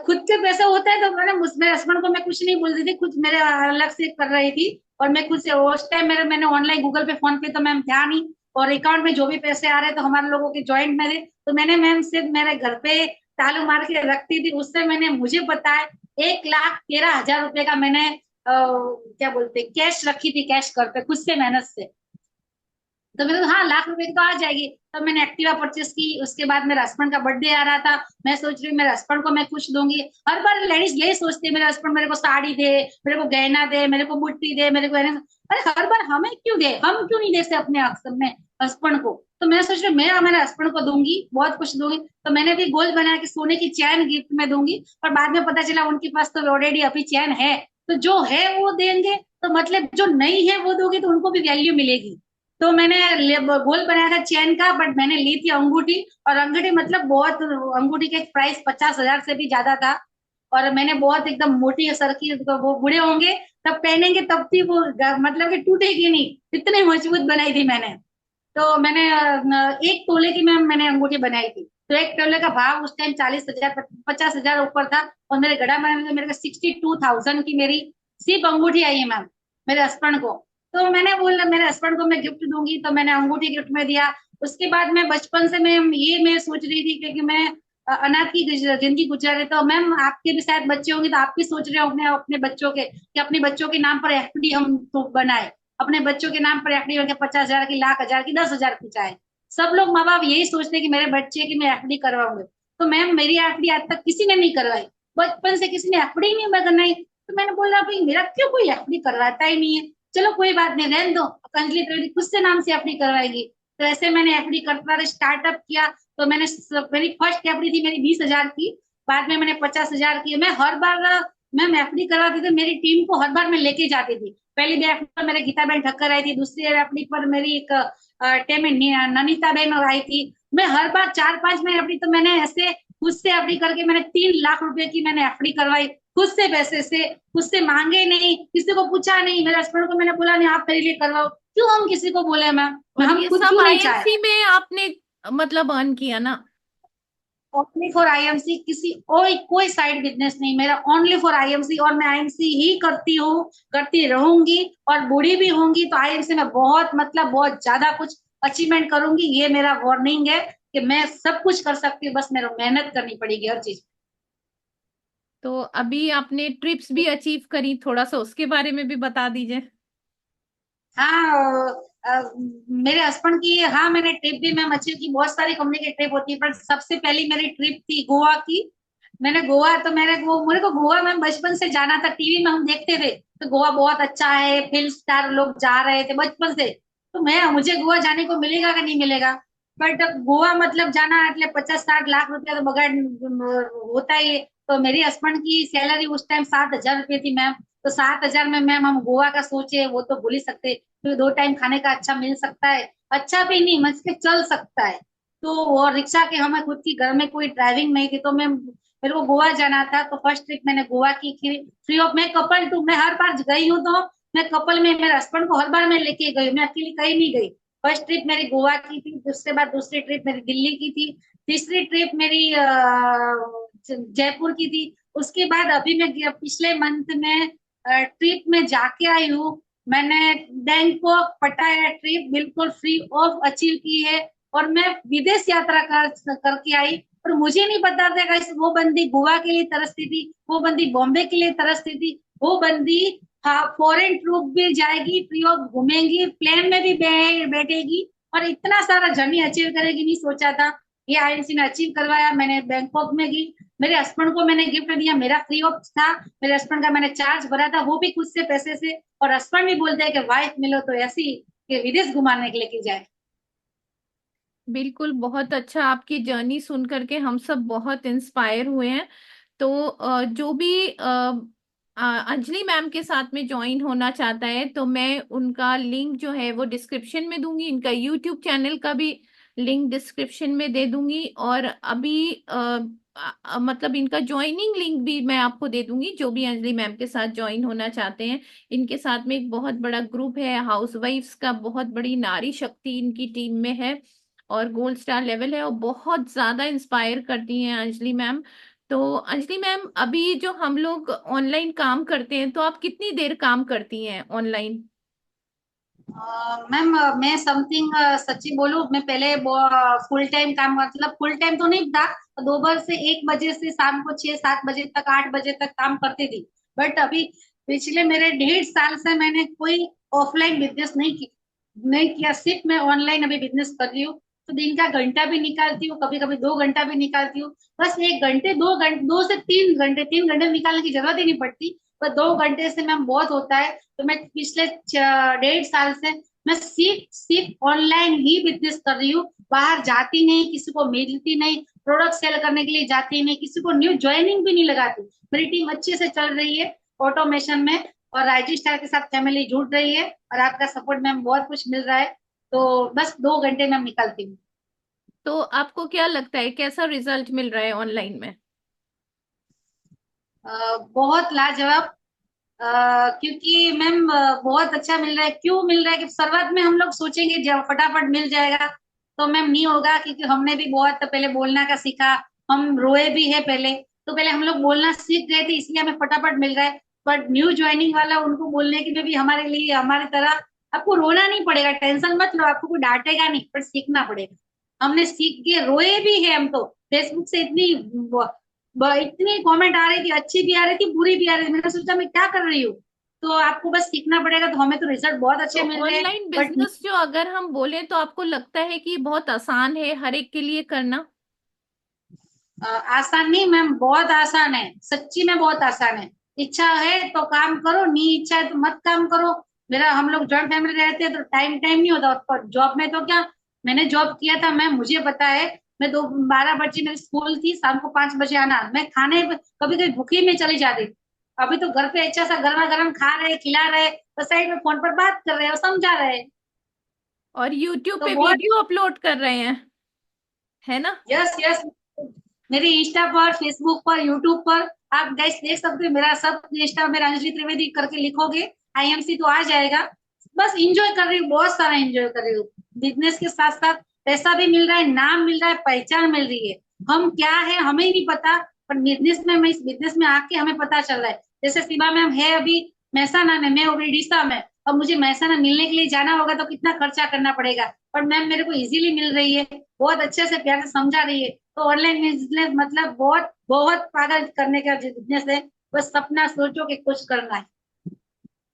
खुद के पैसे होता है तो मैंने मेरे हस्बैंड को मैं कुछ नहीं बोलती थी, कुछ मेरे अलग से कर रही थी। और मैं खुद से उस टाइम मेरे मैंने ऑनलाइन गूगल पे फोन पे तो मैम ध्यान नहीं, और अकाउंट में जो भी पैसे आ रहे तो हमारे लोगों के ज्वाइंट में थे। तो मैंने मैम सिर्फ मेरे घर पे तालू मार के रखती थी, उससे मैंने मुझे पता है 1,13,000 रुपए का मैंने क्या बोलते कैश रखी थी, कैश कर पे खुद से मेहनत से। तो मैंने कहा हाँ लाख रुपए की तो आ जाएगी। तब मैंने एक्टिवा परचेस की। उसके बाद मेरे हस्बैंड का बर्थडे आ रहा था, मैं सोच रही हूँ मेरे हस्बैंड को मैं कुछ दूंगी। हर बार लेडीज यही सोचती है मेरे हस्बैंड मेरे को साड़ी दे, मेरे को गहना दे, मेरे को बुट्टी दे, मेरे को अरे हर बार हमें क्यों दे, हम क्यों नहीं देते अपने अपने हस्बैंड को। तो मैं सोच रही हूँ मैं मेरे हस्बैंड को दूंगी, बहुत कुछ दूंगी। तो मैंने भी गोल बनाया कि सोने की चैन गिफ्ट में दूंगी, और बाद में पता चला उनके पास तो ऑलरेडी अभी चैन है। तो जो है वो देंगे, तो मतलब जो नहीं है वो दोगे तो उनको भी वैल्यू मिलेगी। तो मैंने गोल बनाया था चेन का, बट मैंने ली थी अंगूठी। और अंगूठी मतलब बहुत, अंगूठी का प्राइस 50 हजार से भी ज्यादा था। और मैंने बहुत एकदम मोटी सर की, तो वो बूढ़े होंगे तब पहनेंगे तब भी वो मतलब कि टूटेगी नहीं, इतनी मजबूत बनाई थी मैंने। तो मैंने 1 तोले की मैंने अंगूठी बनाई थी। तो 1 तोले का भाव उस टाइम 40 हजार 50 हजार ऊपर था। और मेरे गड़ा में मेरे को 62,000 की मेरी सिर्फ अंगूठी आई है मैम, मेरे हस्बैंड को। तो मैंने बोला मेरे हस्बैंड को मैं गिफ्ट दूंगी, तो मैंने अंगूठी गिफ्ट में दिया। उसके बाद मैं बचपन से मैं सोच रही थी, क्योंकि मैं अनाथ की जिंदगी गुजर रही। तो मैम आपके भी शायद बच्चे होंगे, तो आप भी सोच रहे हो अपने अपने बच्चों के कि अपने बच्चों के नाम पर एफडी हम तो बनाए, अपने बच्चों के नाम पर एफडी होकर 50 हजार की, लाख हजार की, 10 हजार की चाहे। सब लोग माँ बाप यही सोचते हैं कि मेरे बच्चे की मैं एफडी करवाऊंगे। तो मैम मेरी एफडी आज तक किसी ने नहीं करवाई, बचपन से किसी ने एफडी नहीं बनाई। तो मैंने बोला भाई मेरा क्यों कोई एफडी करवाता ही नहीं है, चलो कोई बात नहीं रहने दो, अंजलि त्रिवेदी खुद से नाम से एफडी करवाएगी। तो ऐसे मैंने एफडी करता स्टार्टअप किया। तो मेरी फर्स्ट एफडी थी मेरी 20 हजार की, बाद में मैंने 50 हजार की। मैं हर बार मैम एफडी करवाती थी, मेरी टीम को हर बार मैं लेके जाती थी। पहली भी एफडी पर मेरे गीता बहन ठक्कर आई थी, दूसरी एफडी पर मेरी एक टेम ननीता बहन आई थी। मैं हर बार 4-5 में एफडी, तो मैंने ऐसे खुद से एफडी करके मैंने 3 लाख रुपए की मैंने एफडी करवाई, खुद से पैसे से, खुद से मांगे नहीं, किसी को पूछा नहीं। मेरे हस्बैंड को मैंने बोला नहीं आप मेरे लिए करवाओ, क्यों हम किसी को बोले मैम, और हम ये खुद सब क्यों नहीं चाहे। आईएमसी में आपने मतलब अर्न किया ना? ओनली फॉर आईएमसी, किसी कोई कोई साइड बिजनेस नहीं मेरा, ओनली फॉर आईएमसी। और मैं आईएमसी ही करती हूँ, करती रहूंगी, और बूढ़ी भी होंगी तो आईएमसी में बहुत मतलब बहुत ज्यादा कुछ अचीवमेंट करूंगी। ये मेरा वार्निंग है कि मैं सब कुछ कर सकती हूँ, बस मेरे को मेहनत करनी पड़ेगी हर चीज। तो अभी आपने ट्रिप्स भी अचीव करी, थोड़ा सा उसके बारे में भी बता दीजिए। हाँ मेरे हस्बैंड की, हाँ मैंने ट्रिप भी मैम अचीव की, बहुत सारी कंपनी की ट्रिप होती है, पर सबसे पहली मेरी ट्रिप थी गोवा की। मैंने गोवा, तो मेरे को गोवा में बचपन से जाना था, टीवी में हम देखते थे तो गोवा बहुत अच्छा है, फिल्म स्टार लोग जा रहे थे बचपन से। तो मैं मुझे गोवा जाने को मिलेगा कि नहीं मिलेगा, बट गोवा मतलब जाना मतलब 50-60 लाख रुपया तो बगैर होता ही है। तो मेरी हस्बैंड की सैलरी उस टाइम 7 हजार रुपये थी मैम। तो 7 हजार में मैम हम गोवा का सोचे वो तो भूल ही सकते, तो 2 टाइम खाने का अच्छा मिल सकता है, अच्छा भी नहीं मच के चल सकता है। तो और रिक्शा के, हमें खुद की घर में कोई ड्राइविंग नहीं थी, तो मैं मेरे को गोवा जाना था। तो फर्स्ट ट्रिप मैंने गोवा की, फ्री ऑफ, मैं कपल टू, मैं हर बार गई हूँ तो मैं कपल में मेरे हस्बैंड को हर बार मैं लेके गई हूँ, मैं अकेली कहीं नहीं गई। फर्स्ट ट्रिप मेरी गोवा की थी, उसके बाद दूसरी ट्रिप मेरी दिल्ली की थी, तीसरी ट्रिप मेरी जयपुर की थी। उसके बाद अभी मैं पिछले मंथ में ट्रिप में जाके आई हूँ। मैंने बैंकॉक पटाया ट्रिप बिल्कुल फ्री ऑफ अचीव की है, और मैं विदेश यात्रा करके आई। और मुझे नहीं पता था guys, वो बंदी गोवा के लिए तरसती थी, वो बंदी बॉम्बे के लिए तरसती थी, वो बंदी हाँ फॉरेन ट्रिप भी जाएगी, फ्री ऑफ घूमेंगी, प्लेन में भी बैठेगी, और इतना सारा जर्नी अचीव करेगी, नहीं सोचा था। ये आईएनसी ने अचीव करवाया। मैंने बैंकॉक में गई, मेरे हस्बैंड को मैंने गिफ्ट दिया, मेरा फ्री ऑफ था, मेरे हस्बैंड का मैंने चार्ज भरा था, वो भी खुद से पैसे से। और हस्बैंड भी बोलते हैं कि वाइफ मिलो तो ऐसी कि विदेश घुमाने के लेके जाए। बिल्कुल, बहुत अच्छा। आपकी जर्नी सुन करके हम सब बहुत इंस्पायर हुए हैं। तो जो भी अंजलि मैम के साथ में ज्वाइन होना चाहता है तो मैं उनका लिंक जो है वो डिस्क्रिप्शन में दूंगी, इनका यूट्यूब चैनल का भी लिंक डिस्क्रिप्शन में दे दूंगी, और अभी मतलब इनका ज्वाइनिंग लिंक भी मैं आपको दे दूंगी, जो भी अंजलि मैम के साथ ज्वाइन होना चाहते हैं। इनके साथ में एक बहुत बड़ा ग्रुप है हाउसवाइफ्स का, बहुत बड़ी नारी शक्ति इनकी टीम में है, और गोल्ड स्टार लेवल है, और बहुत ज्यादा इंस्पायर करती हैं अंजलि मैम। तो अंजलि मैम, अभी जो हम लोग ऑनलाइन काम करते हैं, तो आप कितनी देर काम करती हैं ऑनलाइन? मैम मैं समथिंग सच्ची बोलूं, मैं पहले फुल टाइम काम, मतलब फुल टाइम तो नहीं था, दोपहर से 1 बजे से शाम को 6-7 बजे तक, 8 बजे तक काम करती थी। बट अभी पिछले मेरे 1.5 साल से मैंने कोई ऑफलाइन बिजनेस नहीं किया, सिर्फ मैं ऑनलाइन अभी बिजनेस कर रही हूँ। तो दिन का घंटा भी निकालती हूँ, कभी कभी 2 घंटा भी निकालती हूँ। बस 1 घंटे 2 घंटे, 2 से 3 घंटे, 3 घंटे निकालने की जरूरत ही नहीं पड़ती, पर 2 घंटे से मैम बहुत होता है। तो मैं पिछले 1.5 साल से मैं सिर्फ सिर्फ ऑनलाइन ही बिजनेस कर रही हूँ, बाहर जाती नहीं, किसी को मिलती नहीं, प्रोडक्ट सेल करने के लिए जाती नहीं, किसी को न्यू ज्वाइनिंग भी नहीं लगाती। मेरी टीम अच्छे से चल रही है ऑटोमेशन में, और आईटी स्टार के साथ फैमिली जुड़ रही है, और आपका सपोर्ट मैम बहुत कुछ मिल रहा है। तो बस 2 घंटे मैम निकलती हूँ। तो आपको क्या लगता है कैसा रिजल्ट मिल रहा है ऑनलाइन में? बहुत लाजवाब। क्योंकि मैम बहुत अच्छा मिल रहा है। क्यों मिल रहा है कि शुरुआत में हम लोग सोचेंगे जब फटाफट मिल जाएगा, तो मैम नहीं होगा, क्योंकि हमने भी बहुत पहले बोलना का सीखा, हम रोए भी है पहले। तो पहले हम लोग बोलना सीख गए थे, इसलिए हमें फटाफट मिल रहा है। बट न्यू ज्वाइनिंग वाला, उनको बोलने के लिए भी हमारे लिए, हमारी तरह आपको रोना नहीं पड़ेगा, टेंशन मत लो, आपको कोई डांटेगा नहीं, पर सीखना पड़ेगा। हमने सीख के रोए भी है हम तो। फेसबुक से इतनी कमेंट आ रही थी, अच्छी भी आ रही थी, बुरी भी आ रही थी, मैंने सोचा मैं क्या कर रही हूँ। तो आपको बस सीखना पड़ेगा, तो हमें तो रिजल्ट बहुत तो अच्छे मिल रहे हैं। ऑनलाइन बट बिजनेस जो अगर हम बोले तो आपको लगता है कि बहुत आसान है हर एक के लिए करना? आसान नहीं मैम, बहुत आसान है, सच्ची में बहुत आसान है। इच्छा है तो काम करो, नहीं इच्छा है तो मत काम करो। मेरा, हम लोग जॉइंट फैमिली रहते हैं तो टाइम टाइम नहीं होता, और जॉब में तो क्या, मैंने जॉब किया था मैम, मुझे पता है। मैं 12 बजे मेरी स्कूल थी, शाम को 5 बजे आना, मैं खाने कभी कभी भूखी में चली जाती थी। अभी तो घर पे अच्छा सा गर्मा गर्म खा रहे, खिला रहे, तो साइड में फोन पर बात कर रहे हैं और समझा रहे हैं। और यूट्यूब तो पे बहुत। वीडियो अपलोड कर रहे हैं, है ना? Yes yes. मेरे इंस्टा पर, फेसबुक पर, यूट्यूब पर आप गाइस देख सकते हो, मेरा सब इंस्टा, मेरा अंजलि त्रिवेदी करके लिखोगे आईएमसी तो आ जाएगा। बस इंजॉय कर रही हूँ, बहुत सारा इंजॉय कर रही हूँ। बिजनेस के साथ साथ पैसा भी मिल रहा है, नाम मिल रहा है, पहचान मिल रही है। हम क्या है हमें नहीं पता, पर बिजनेस में, मैं इस बिजनेस में आके हमें पता चल रहा है। जैसे शिवा मैम है अभी महसाना में, मैं अभी उड़ीसा में, अब मुझे महसाना मिलने के लिए जाना होगा तो कितना खर्चा करना पड़ेगा, पर मैम मेरे को इजीली मिल रही है, बहुत अच्छे से प्यार से समझा रही है। तो ऑनलाइन बिजनेस मतलब बहुत बहुत पागल करने का बिजनेस है। बस सपना सोचो कि कुछ करना है।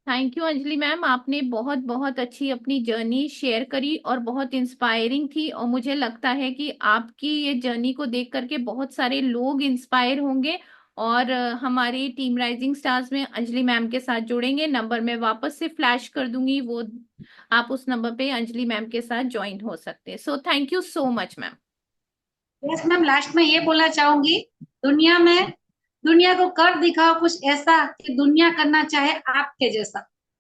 थैंक यू अंजलि मैम, आपने बहुत बहुत अच्छी अपनी जर्नी शेयर करी और बहुत इंस्पायरिंग थी, और मुझे लगता है कि आपकी ये जर्नी को देख करके बहुत सारे लोग इंस्पायर होंगे, और हमारी टीम राइजिंग स्टार्स में अंजलि मैम के साथ जुड़ेंगे। नंबर मैं वापस से फ्लैश कर दूंगी, वो आप उस नंबर पे अंजलि मैम के साथ ज्वाइन हो सकते हैं। So thank you so much ma'am. Yes ma'am, last में ये बोलना चाहूंगी, दुनिया में, दुनिया को कर दिखाओ कुछ ऐसा कि दुनिया करना चाहे आपके जैसा।